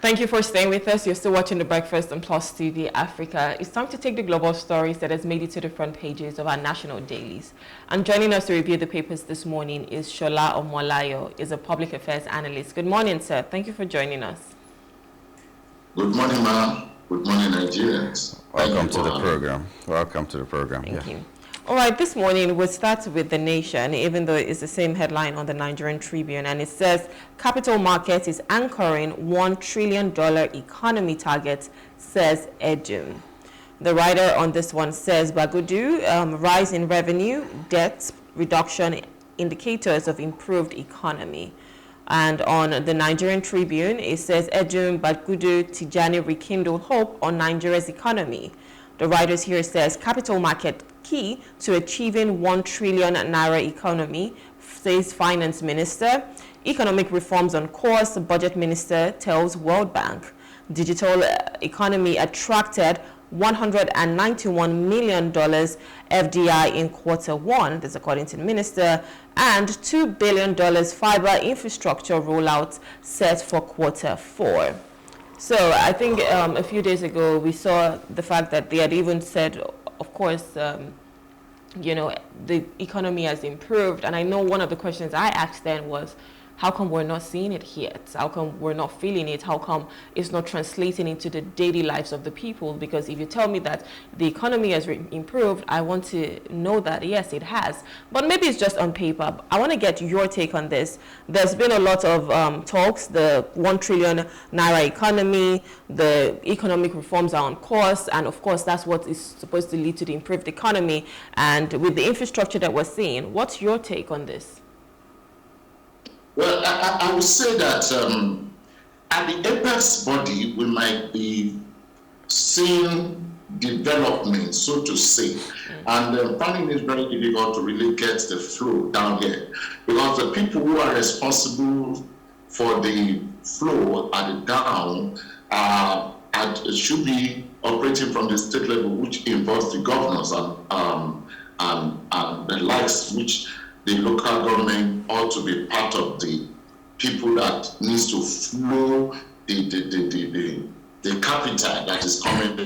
Thank you for staying with us. You're still watching The Breakfast on Plustv Africa. It's time to take the global stories that has made it to the front pages of our national dailies. And joining us to review the papers this morning is Sola Omolayo, is a public affairs analyst. Good morning, sir. Thank you for joining us. Good morning, ma'am. Good morning, Nigerians. Welcome to the program. Welcome to the program. Thank you. All right, this morning we'll start with The Nation, even though it's the same headline on the Nigerian Tribune, and it says, capital market is anchoring $1 trillion economy target, says Ejim. The writer on this one says, Bagudu, rise in revenue, debt reduction, indicators of improved economy. And on the Nigerian Tribune, it says, Ejim, Bagudu, Tijani rekindle hope on Nigeria's economy. The writers here says, capital market key to achieving 1 trillion naira economy, says finance minister. Economic reforms on course, budget minister tells World Bank. Digital economy attracted $191 million FDI in Q1, this according to the minister, and $2 billion fiber infrastructure rollout set for Q4. So I think a few days ago we saw the fact that they had even said, of course, you know, the economy has improved. And I know one of the questions I asked then was, how come we're not seeing it yet? How come we're not feeling it? How come it's not translating into the daily lives of the people? Because if you tell me that the economy has improved, I want to know that, yes, it has. But maybe it's just on paper. I want to get your take on this. There's been a lot of talks, the 1 trillion naira economy, the economic reforms are on course, and of course, that's what is supposed to lead to the improved economy. And with the infrastructure that we're seeing, what's your take on this? Well, I would say that at the apex body, we might be seeing development, so to say. And finding it very difficult to really get the flow down here, because the people who are responsible for the flow at the down should be operating from the state level, which involves the governors and the likes, which the local government ought to be part of the people that needs to flow the capital that is coming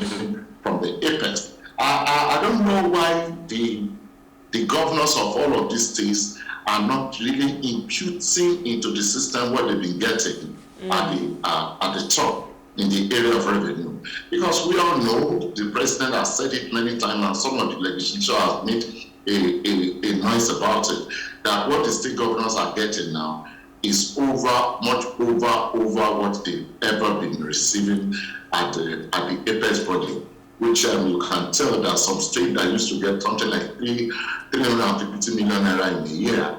from the apex. I don't know why the governors of all of these states are not really imputing into the system what they've been getting at the top in the area of revenue. Because we all know, the president has said it many times, and some of the legislature have made a noise about it, that what the state governors are getting now is much over what they've ever been receiving at the apex body, which you can tell that some states that used to get something like 350 million naira in a year,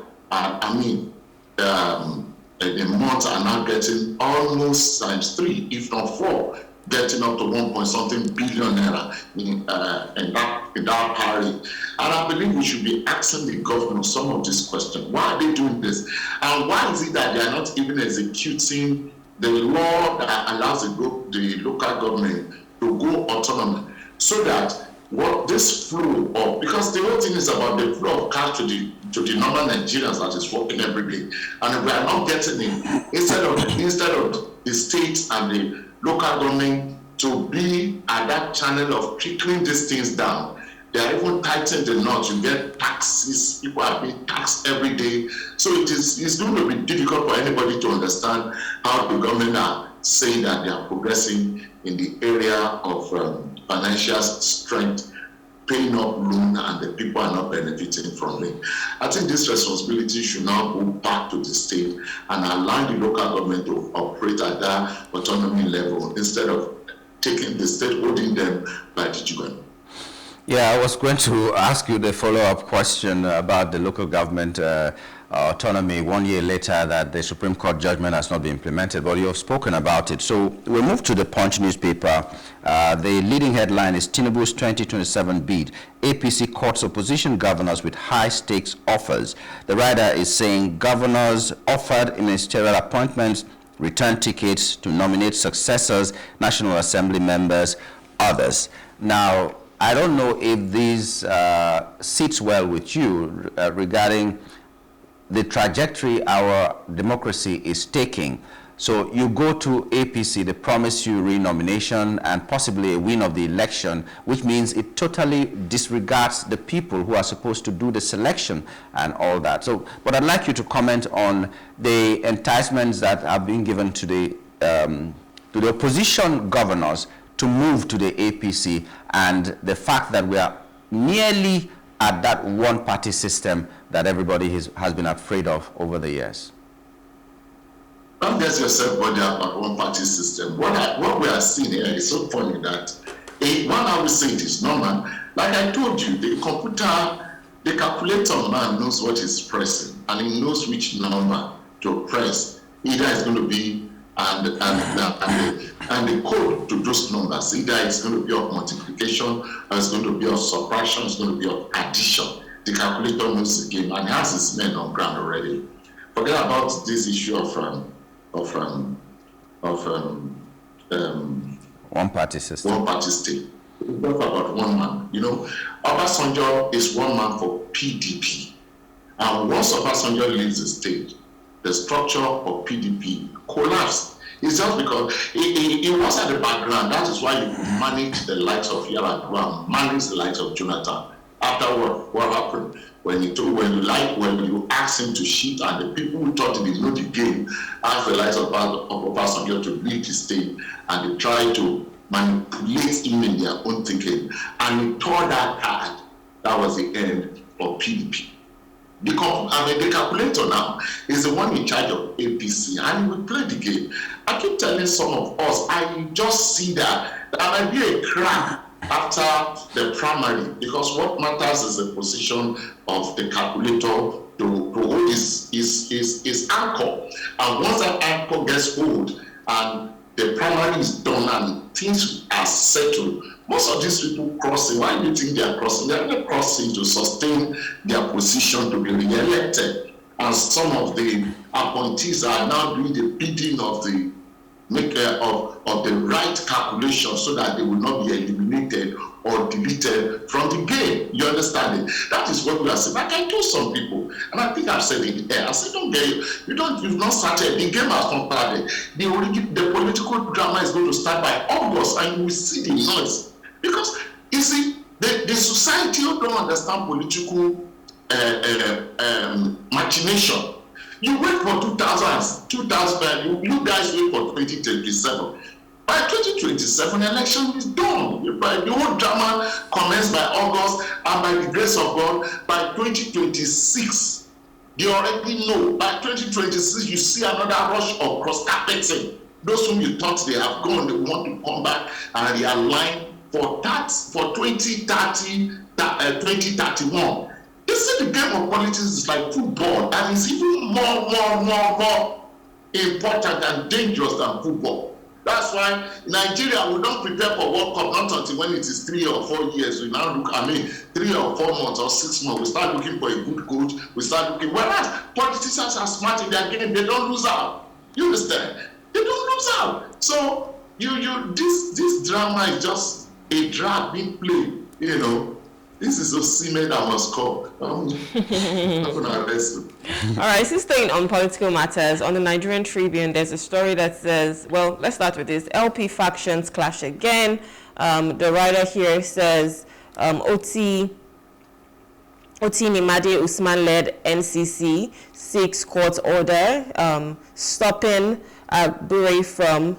the months are now getting almost times 3, if not 4, getting up to 1.something billion naira in that party. And I believe we should be asking the governor some of these questions. Why are they doing this? And why is it that they are not even executing the law that allows the local government to go autonomous, so that what this flow of, because the whole thing is about the flow of cash to the normal Nigerians that is working every day. And if we are not getting it, instead of the states and the local government to be at that channel of trickling these things down, they are even tightening the knot. You get taxes, people are being taxed every day. So it's going to be difficult for anybody to understand how the government are saying that they are progressing in the area of financial strength, paying up loan, and the people are not benefiting from it. I think this responsibility should now go back to the state and allow the local government to operate at that autonomy level instead of taking the state holding them by the jugular. Yeah, I was going to ask you the follow-up question about the local government autonomy 1 year later that the Supreme Court judgment has not been implemented, but you have spoken about it. So we'll move to the Punch newspaper. The leading headline is Tinubu's 2027 bid. APC courts opposition governors with high-stakes offers. The writer is saying governors offered ministerial appointments, return tickets to nominate successors, National Assembly members, others. Now, I don't know if this sits well with you regarding the trajectory our democracy is taking. So you go to APC, they promise you re-nomination and possibly a win of the election, which means it totally disregards the people who are supposed to do the selection and all that. So, but I'd like you to comment on the enticements that are being given to the opposition governors to move to the APC, and the fact that we are nearly at that one-party system that everybody has been afraid of over the years. Don't get yourself bothered about one-party system. What we are seeing here is so funny that one I will say it is normal. Like I told you, the calculator man knows what is pressing, and he knows which number to press. Either it's going to be and the code to those numbers. Either it's going to be of multiplication, or it's going to be of subtraction, it's going to be of addition. The calculator knows the game and has his men on ground already. Forget about this issue of one-party system. One-party state. It's not about one man. You know, Obasanjo is one man for PDP. And once Obasanjo leaves the state, the structure of PDP collapsed. It's just because it was at the background. That is why you could manage the likes of Yar'Adua, manage the likes of Jonathan. After what happened? When you asked him to shit, and the people who thought they know the game asked the likes of Obasanjo to lead the state, and they tried to manipulate him in their own thinking, and he tore that card. That was the end of PDP. The calculator now is the one in charge of APC, and he will play the game. I keep telling some of us, I just see that there might be a crack after the primary, because what matters is the position of the calculator to hold his anchor. And once that anchor gets hold and the primary is done and things are settled, most of these people crossing, why do you think they are crossing? They are not crossing to sustain their position to be re-elected. And some of the appointees are now doing the bidding of the of the right calculation so that they will not be eliminated or deleted from the game. You understand it? That is what we are saying. Like I told some people, and I think I've said it there. I said, don't get it. You've not started. The game has not started. The political drama is going to start by August, and you will see the noise. Because you see, the society don't understand political machination. You wait for 2000, you guys wait for 2027. By 2027, election is done. The whole drama commenced by August, and by the grace of God, by 2026, they already know. By 2026, you see another rush of cross-carpeting. Those whom you thought they have gone, they want to come back and realign for 2030, 2031. You see, the game of politics is like football, and it's even more important and dangerous than football. That's why Nigeria will not prepare for World Cup not until when it is 3 or 4 years. We now look, 3 or 4 months or 6 months, we start looking for a good coach. We start looking. Whereas politicians are smart in their game, they don't lose out. You understand? They don't lose out. So this drama is just a drag being played. You know. This is a semen that must come. I'm going to arrest you. All right, so staying on political matters, on the Nigerian Tribune, there's a story that says, well, let's start with this. LP factions clash again. The writer here says, Oti Nimade Usman-led NCC seeks court order stopping Bure from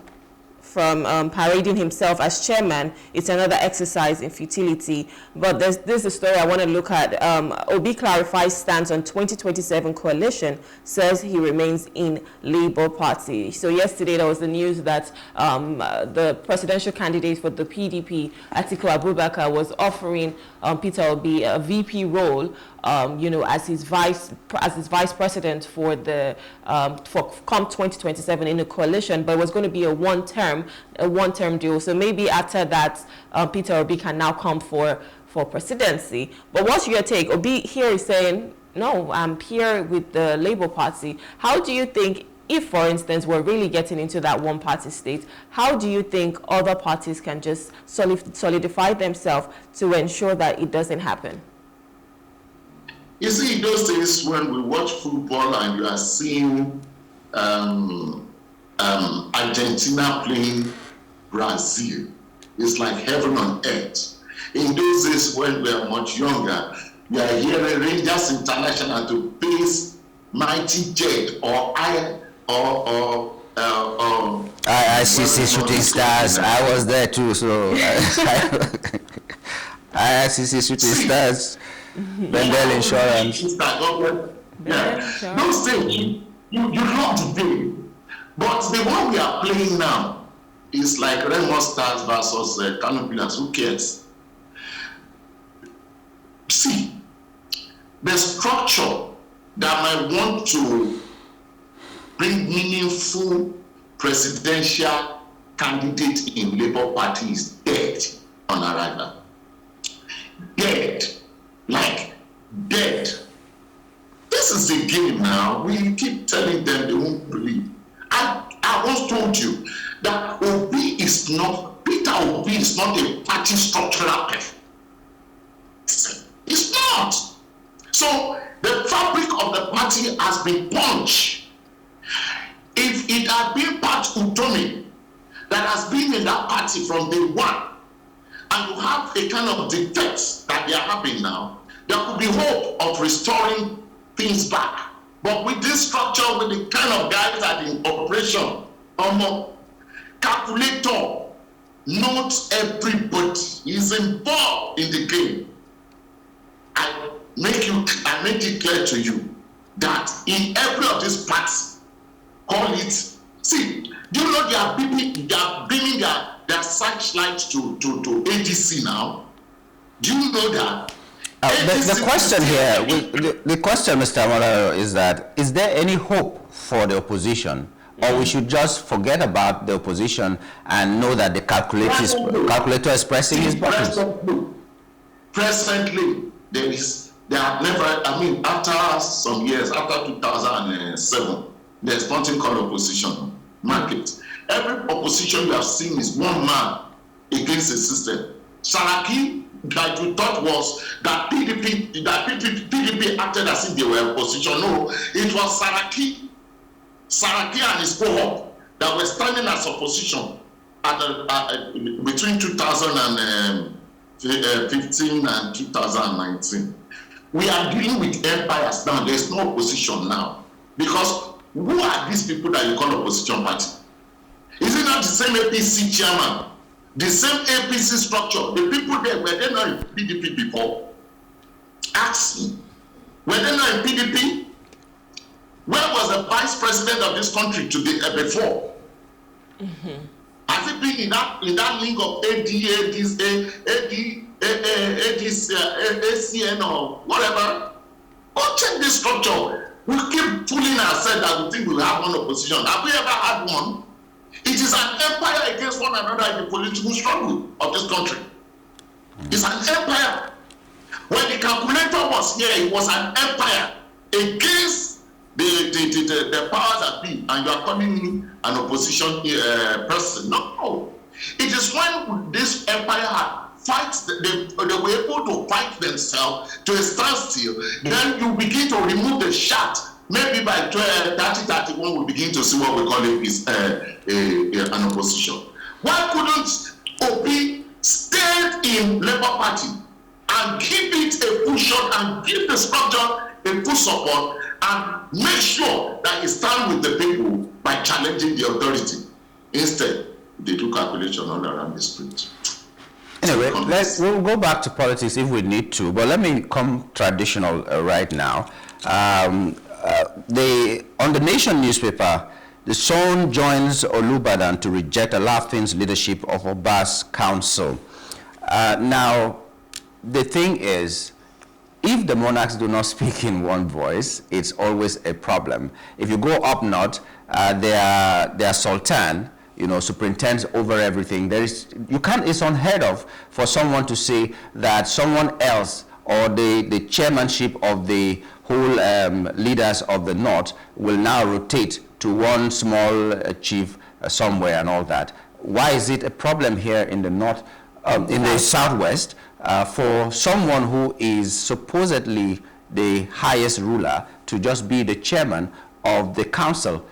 parading himself as chairman. It's another exercise in futility. But this is a story I want to look at. Obi clarifies stance on 2027 coalition, says he remains in Labour Party. So yesterday there was the news that the presidential candidate for the PDP, Atiku Abubakar, was offering Peter Obi a VP role, as his vice president for the for come 2027 in the coalition, but it was going to be a one-term deal. So maybe after that, Peter Obi can now come for presidency. But what's your take? Obi here is saying, no, I'm here with the Labour Party. How do you think, if, for instance, we're really getting into that one-party state, how do you think other parties can just solidify themselves to ensure that it doesn't happen? You see, those days when we watch football and you are seeing Argentina playing Brazil is like heaven on earth. In those days when we are much younger, we are hearing Rangers International to face Mighty Jet or ICC Shooting Stars. I was there too, so ICC Shooting Stars, Bendel Insurance. Yeah. Those things, you love the game. But the one we are playing now is like Remo Stars versus Kano Pillars. Who cares? See, the structure that might want to bring meaningful presidential candidate in Labour Party is dead on arrival. Dead. Like dead. This is the game now. We keep telling them they won't believe. I once told you that Peter Obi is not a party structural person. It's not. So the fabric of the party has been punched. If it had been Pat Utomi that has been in that party from day one, and you have a kind of defects that they are having now, there could be hope of restoring things back. But with this structure, with the kind of guys that are in operation, calculator, not everybody is involved in the game. I make it clear to you that in every of these parts, call it, see, do you know they are bringing their searchlight to ADC now? Do you know that? The question here, the question, Mr. Omolayo, is that, is there any hope for the opposition, or we should just forget about the opposition and know that the calculator is pressing his buttons? Presently, after some years, after 2007, there's nothing called opposition market. Every opposition you have seen is one man against the system. Saraki, that you thought was that PDP acted as if they were opposition. No, it was Saraki and his cohort that were standing as opposition between 2015 and 2019. We are dealing with empires now. There's no opposition now. Because who are these people that you call opposition party? Is it not the same APC chairman? The same APC structure? The people there, were they not in PDP before? Ask me. Were they not in PDP? Where was the vice president of this country before? Mm-hmm. Has it been in that link of ACN or whatever? Go check this structure. We keep fooling ourselves that we think we have one opposition. Have we ever had one? It is an empire against one another in the political struggle of this country. It's an empire. When the calculator was here, it was an empire against the powers that be, and you are calling me an opposition person. No. It is when this empire they were able to fight themselves to a standstill, then you begin to remove the shaft. Maybe by 2031, we begin to see what we call an opposition. Why couldn't Obi stay in Labour Party and give it a full shot and give the structure a full support and make sure that it stands with the people by challenging the authority? Instead, they do calculation all around the street. Anyway, we'll go back to politics if we need to, but let me come traditional right now. On the Nation newspaper, the Sun joins Olubadan to reject Alaafin's leadership of Oba's council. Now, the thing is, if the monarchs do not speak in one voice, it's always a problem. If you go up north, their sultan, superintends over everything. It's unheard of for someone to say that someone else or the chairmanship of the whole leaders of the north will now rotate to one small chief somewhere and all that. Why is it a problem here in the north, in the southwest, for someone who is supposedly the highest ruler to just be the chairman of the council?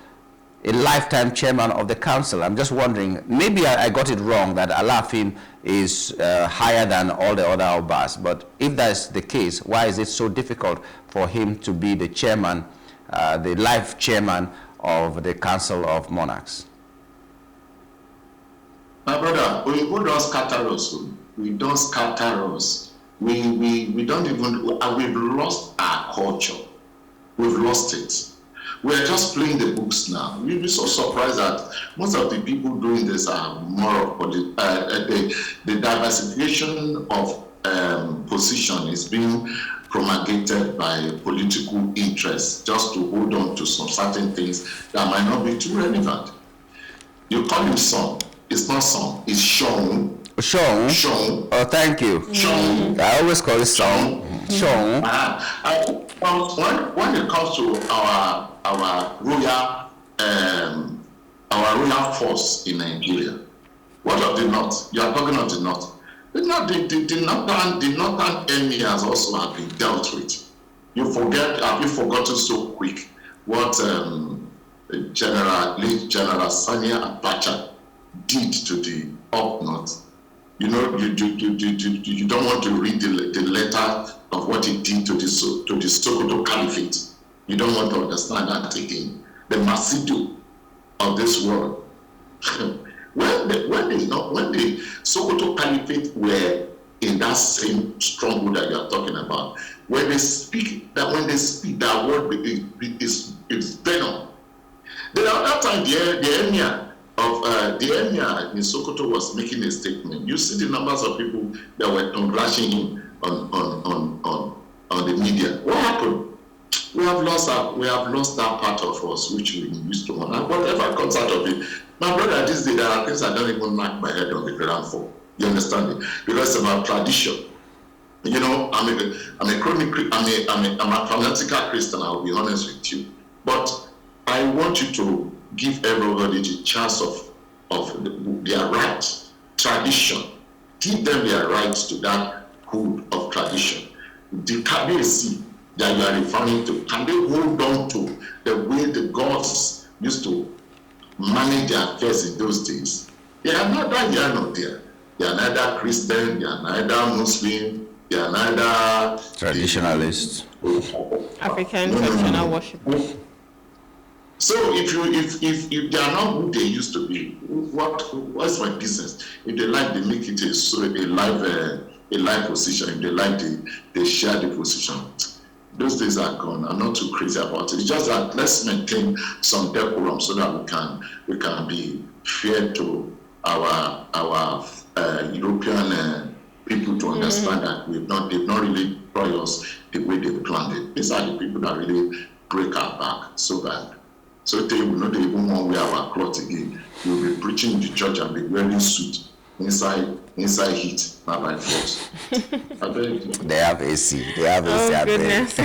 a lifetime chairman of the council. I'm just wondering, maybe I got it wrong that Alaafin is higher than all the other Obas, but if that's the case, why is it so difficult for him to be the chairman, the life chairman of the Council of Monarchs? My brother, we don't scatter us. We don't scatter us. We don't even, we've lost our culture. We've lost it. We're just playing the books now. You'll be so surprised that most of the people doing this are more of the diversification of position is being promulgated by political interests just to hold on to some certain things that might not be too relevant. You call him son. It's not son. It's Sean. Sean? Sean. Oh, thank you. Sean. I always call it son. Sean. When it comes to our royal force in Nigeria, what of the North? You are talking of the North. The northern emirs also have been dealt with. Have you forgotten so quick what late General Sania Abacha did to the up north? You know, you don't want to read the letter of what he did to the Sokoto Caliphate. You don't want to understand that again. The Masidu of this world. when the Sokoto Caliphate were in that same stronghold that you are talking about, when they speak that word is venom. Then at that time, the emir in Sokoto was making a statement. You see the numbers of people that were congratulating him on the media. What happened? We have lost that part of us which we used to honor. Whatever comes out of it, my brother, this day there are things I don't even knock my head on the ground for. You understand it? Because it's about tradition. You know, I'm a fanatical Christian. I'll be honest with you, but I want you to give everybody the chance of their right, tradition. Give them their rights to that code of tradition. The KBC that you are referring to, can they hold on to the way the gods used to manage their affairs in those days? They are not that young out there. They are neither Christian, they are neither Muslim, they are neither traditionalists, African traditional worshipers. So if they are not who they used to be, what's my business? If they like, they make it a live position. If they like, they share the position. Those days are gone. I'm not too crazy about it. It's just that let's maintain some decorum so that we can be fair to our European people to understand that they've not really taught us the way they planned it. These are the people that really break our back so bad. So they will not even want to wear our clothes again. We'll be preaching in the church and be wearing suit inside heat, not like force. They have AC. They have AC. Oh, goodness.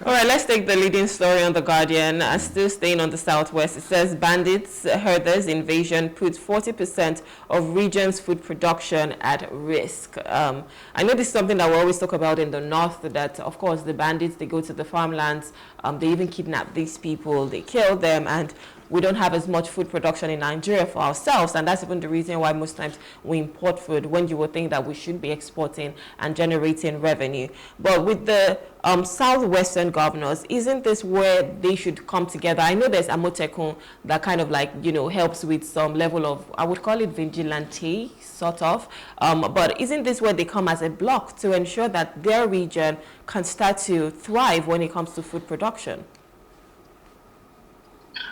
All right, let's take the leading story on The Guardian. Still staying on the Southwest, it says bandits, herders, invasion puts 40% of region's food production at risk. I know this is something that we always talk about in the North, that, of course, the bandits, they go to the farmlands, they even kidnap these people, they kill them, and we don't have as much food production in Nigeria for ourselves, and that's even the reason why most times we import food when you would think that we should be exporting and generating revenue. But with the southwestern governors, isn't this where they should come together? I know there's Amotekun that kind of like, you know, helps with some level of, I would call it vigilante, sort of, but isn't this where they come as a block to ensure that their region can start to thrive when it comes to food production?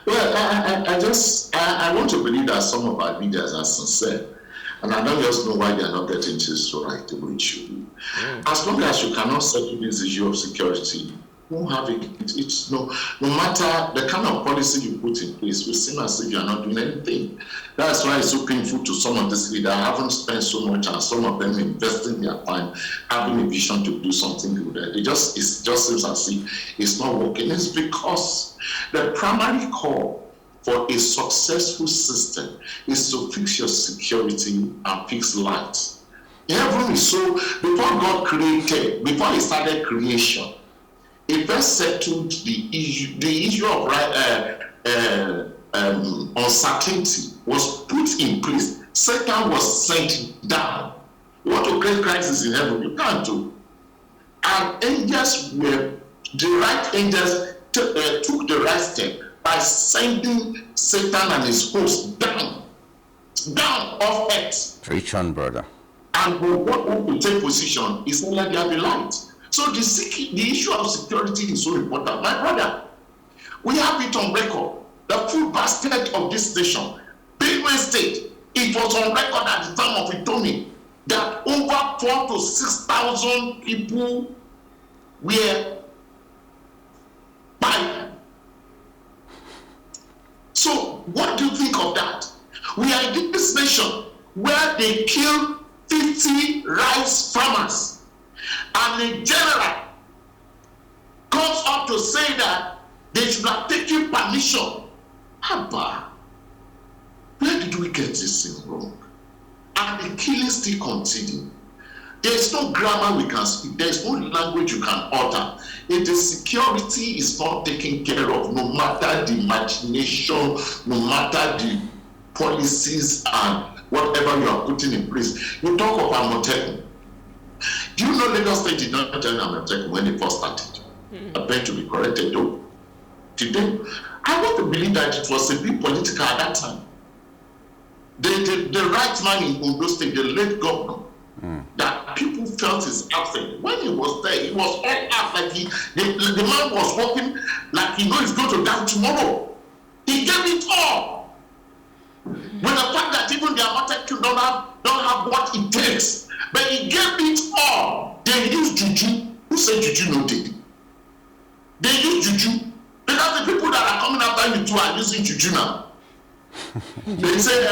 Well, I want to believe that some of our leaders are sincere, and I don't just know why they are not getting this right the way it should be. As long as you cannot settle this issue of security, you won't have it. It's no matter the kind of policy you put in place, we seem as if you are not doing anything. That's why it's so painful to some of these leaders. I haven't spent so much, and some of them investing their time having a vision to do something good. It just seems as if it's not working. It's because the primary core for a successful system is to fix your security and fix light. Heaven is so, before he started creation, he first settled the issue of uncertainty was put in place, Satan was sent down. You want to create crisis in heaven, you can't do. And angels were, the right angels took the right step by sending Satan and his host down off earth. Preach on, brother. And what will take position is not like there be light. So the issue of security is so important. My brother, we have it on record. The food basket of this nation, Benue State, it was on record at the time of Itomi that over 4,000 to 6,000 people were buying. So what do you think of that? We are in this nation where they kill 50 rice farmers, and the general comes up to say that they should have taken permission. Abba, where did we get this thing wrong? And the killing still continue. There is no grammar we can speak. There is no language you can utter. If the security is not taken care of, no matter the imagination, no matter the policies and whatever you are putting in place. You talk of Amotekun. Do you know Lagos State did not join Amotekun when they first started? I beg to be corrected though. Did they? I want to believe that it was a bit political at that time. The right man in Ondo State, the late governor, that people felt his absence. When he was there, he was all out like the man was walking like he knows he's going to die tomorrow. He gave it all. With the fact that even the Amotekun don't have what it takes, but he gave it all. They use juju. Who said juju no did? They use juju because the people that are coming after you too are using juju now. They say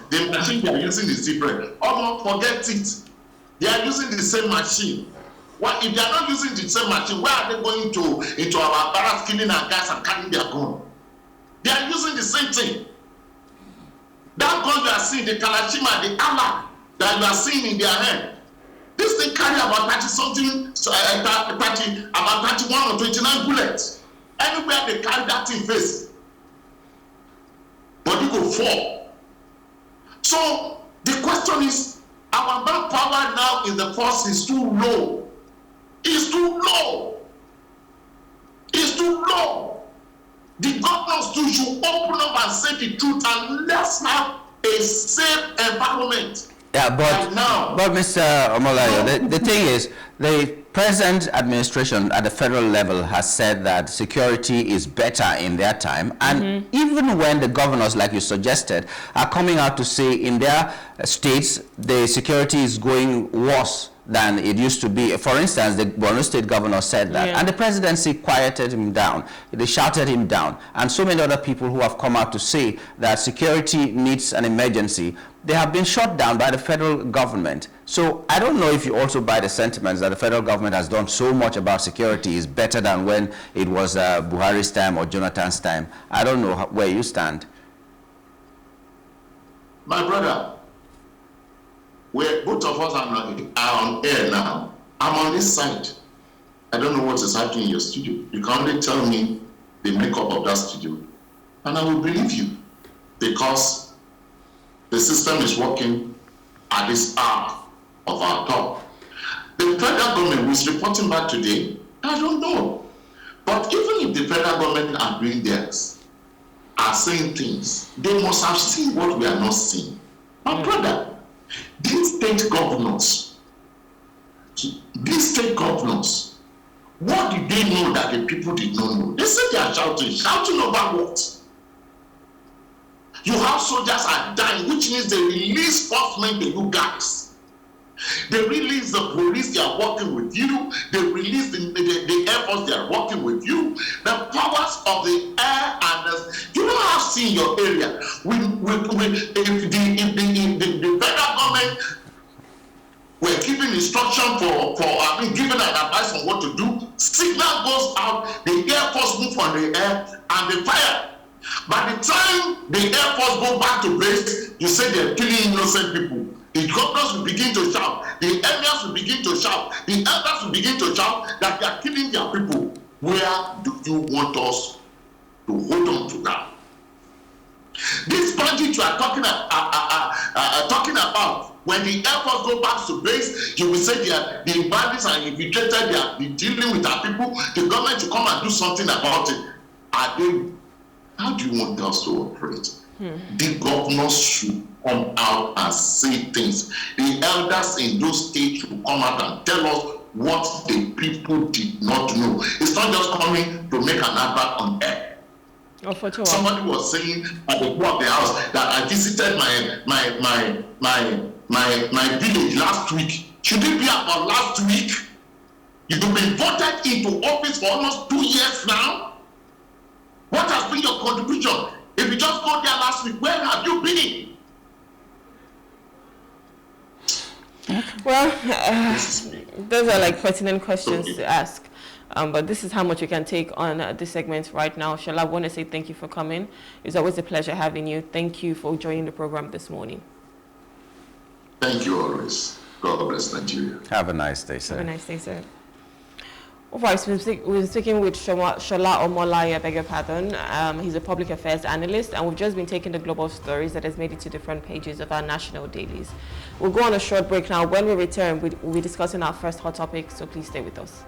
the machine they are using is different. Almost forget it. They are using the same machine. What if they are not using the same machine? Where are they going into our barracks, killing our guys and carrying their gun? They are using the same thing. That gun you are seeing, the Kalashima, the Allah that you are seeing in their hand, this thing carry about 30-something, about 31 or 29 bullets. Anywhere they carry that thing face, body go fall. So the question is, our manpower now in the force is too low. It's too low. It's too low. The governors too should open up and say the truth, and let's have a safe environment. Yeah, but Mr. Omolayo, the thing is, the present administration at the federal level has said that security is better in their time, and even when the governors, like you suggested, are coming out to say in their states the security is going worse than it used to be. For instance, the Borno State governor said that, and the presidency quieted him down. They shouted him down. And so many other people who have come out to say that security needs an emergency, they have been shut down by the federal government. So I don't know if you also buy the sentiments that the federal government has done so much about security is better than when it was Buhari's time or Jonathan's time. I don't know where you stand. My brother, where both of us are on air now, I'm on this side. I don't know what is happening in your studio. You can only tell me the makeup of that studio, and I will believe you, because the system is working at this hour of our talk. The federal government was reporting back today, I don't know. But even if the federal government are doing theirs, are saying things, they must have seen what we are not seeing. My brother, these state governors, what did they know that the people did not know? They said they are shouting over what? You have soldiers are dying, which means they release forcemen to you guys. They release the police, they are working with you. They release the Air Force, they are working with you. The powers of the air and you don't have seen your area. If the federal government were giving instruction giving an advice on what to do, signal goes out, the Air Force move on the air and they fire. By the time the Air Force go back to base, you say they're killing innocent people. The governors will begin to shout, the emirs will begin to shout, the elders will begin to shout that they are killing their people. Where do you want us to hold on to that. This budget you are talking about, when the Air Force go back to base, you will say the bandits are infiltrated, they are dealing with our people, the government to come and do something about it. How do you want us to operate? The governors should come out and say things. The elders in those states should come out and tell us what the people did not know. It's not just coming to make an advert on air. Somebody was saying at the top of the house that I visited my village last week. Should it be about last week? You've been voted into office for almost 2 years now. What has been your contribution? If you just got there last week, where have you been? Well, those are like pertinent questions to ask. But this is how much we can take on this segment right now. Shola, I want to say thank you for coming. It's always a pleasure having you. Thank you for joining the program this morning. Thank you always. God bless Nigeria. Have a nice day, sir. Have a nice day, sir. All right, so we're speaking with Sola Omolayo, I beg your pardon. He's a public affairs analyst, and we've just been taking the global stories that has made it to different pages of our national dailies. We'll go on a short break now. When we return, we'll be discussing our first hot topic, so please stay with us.